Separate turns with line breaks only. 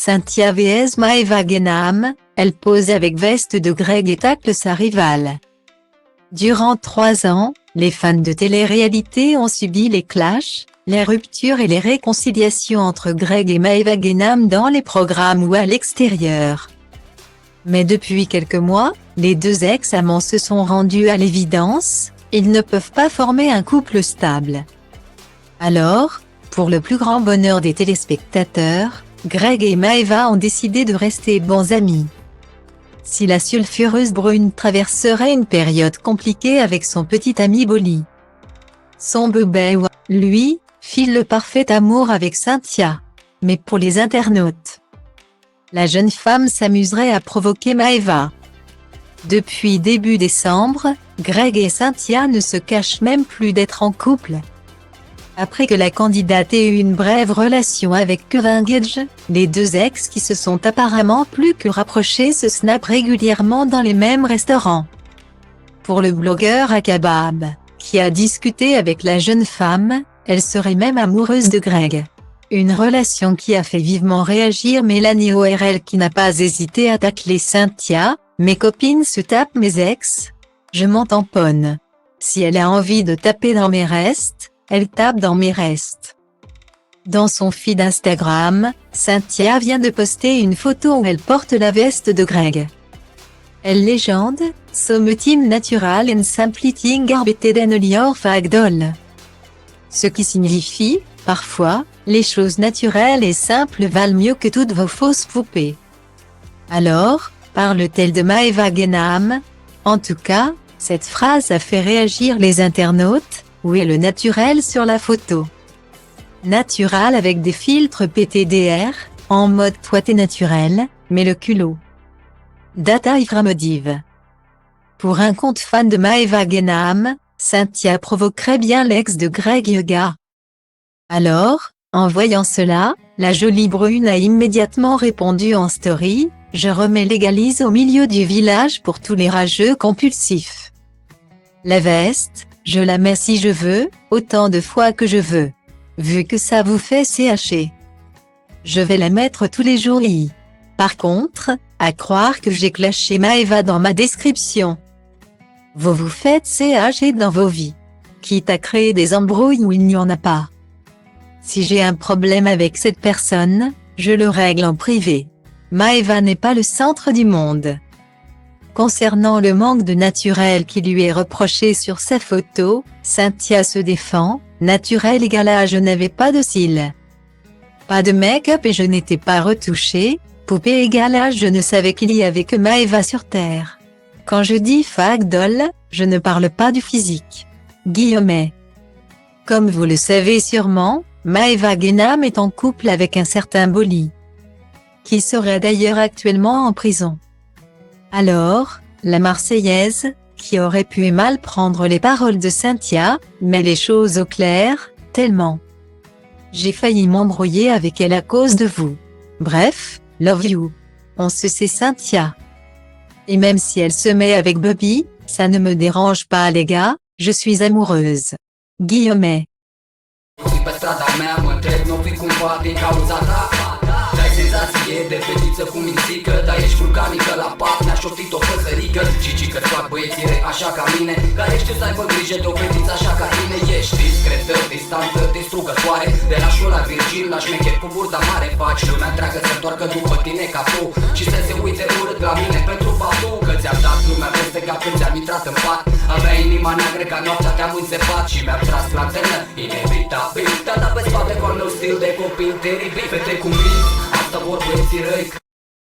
Cynthia vs Maeva Genam, elle pose avec veste de Greg et tacle sa rivale. Durant 3 ans, les fans de télé-réalité ont subi les clashs, les ruptures et les réconciliations entre Greg et Maeva Genam dans les programmes ou à l'extérieur. Mais depuis quelques mois, les deux ex-amants se sont rendus à l'évidence, ils ne peuvent pas former un couple stable. Alors, pour le plus grand bonheur des téléspectateurs, Greg et Maeva ont décidé de rester bons amis. Si la sulfureuse brune traverserait une période compliquée avec son petit ami Bolly, son bébé, lui, file le parfait amour avec Cynthia. Mais pour les internautes, la jeune femme s'amuserait à provoquer Maeva. Depuis début décembre, Greg et Cynthia ne se cachent même plus d'être en couple. Après que la candidate ait eu une brève relation avec Kevin Gage, les deux ex qui se sont apparemment plus que rapprochés se snappent régulièrement dans les mêmes restaurants. Pour le blogueur Akabab, qui a discuté avec la jeune femme, elle serait même amoureuse de Greg. Une relation qui a fait vivement réagir Mélanie ORL qui n'a pas hésité à tacler Cynthia. « Mes copines se tapent mes ex, je m'en tamponne. Si elle a envie de taper dans mes restes, elle tape dans mes restes. » Dans son feed Instagram, Cynthia vient de poster une photo où elle porte la veste de Greg. Elle légende « Some team natural and simpleting are better than your fake doll ». Ce qui signifie, parfois, les choses naturelles et simples valent mieux que toutes vos fausses poupées. Alors, parle-t-elle de Maeva Genam? En tout cas, cette phrase a fait réagir les internautes. Où est le naturel sur la photo? Natural avec des filtres PTDR, en mode toi t'es naturel, mais le culot. Data Ivramodiv. Pour un compte fan de Maeva Genam, Cynthia provoquerait bien l'ex de Greg Yoga. Alors, en voyant cela, la jolie brune a immédiatement répondu en story, « Je remets l'église au milieu du village pour tous les rageux compulsifs. La veste, je la mets si je veux, autant de fois que je veux. Vu que ça vous fait CHer. Je vais la mettre tous les jours y. Par contre, à croire que j'ai clashé Maeva dans ma description. Vous vous faites CHer dans vos vies. Quitte à créer des embrouilles où il n'y en a pas. Si j'ai un problème avec cette personne, je le règle en privé. Maeva n'est pas le centre du monde. » Concernant le manque de naturel qui lui est reproché sur sa photo, Cynthia se défend, « Naturel égale à je n'avais pas de cils. Pas de make-up et je n'étais pas retouchée, poupée égale à je ne savais qu'il y avait que Maeva sur Terre. Quand je dis fake doll, je ne parle pas du physique. » Guillemets. Comme vous le savez sûrement, Maeva Genam est en couple avec un certain Bolly, qui serait d'ailleurs actuellement en prison. Alors, la Marseillaise, qui aurait pu mal prendre les paroles de Cynthia, met les choses au clair, tellement. J'ai failli m'embrouiller avec elle à cause de vous. Bref, love you. On se sait Cynthia. Et même si elle se met avec Bobby, ça ne me dérange pas les gars, je suis amoureuse. Guillemets.
Senzație de fetiță cu mințică, dar ești vulcanică la pat, ne-a șoptit o păsărică. Și că-ți fac băiețire așa ca mine, care știu să aibă grijă de o fetiță așa ca tine. Ești discretă, distantă, distrugătoare, de la șola virgin la șmecher cu burta mare. Faci lumea întreagă să întoarcă după tine ca tu și să se uite urât la mine pentru faptul că ți-am dat lumea peste cap când ți-am intrat în pat. Avea inima neagră ca noaptea, te-am înțepat și mi-am tras lanternă, inevitabil. Te-am dat pe spate cu al meu stil de copil teribil. Fete cu mine, asta vor băieții răi.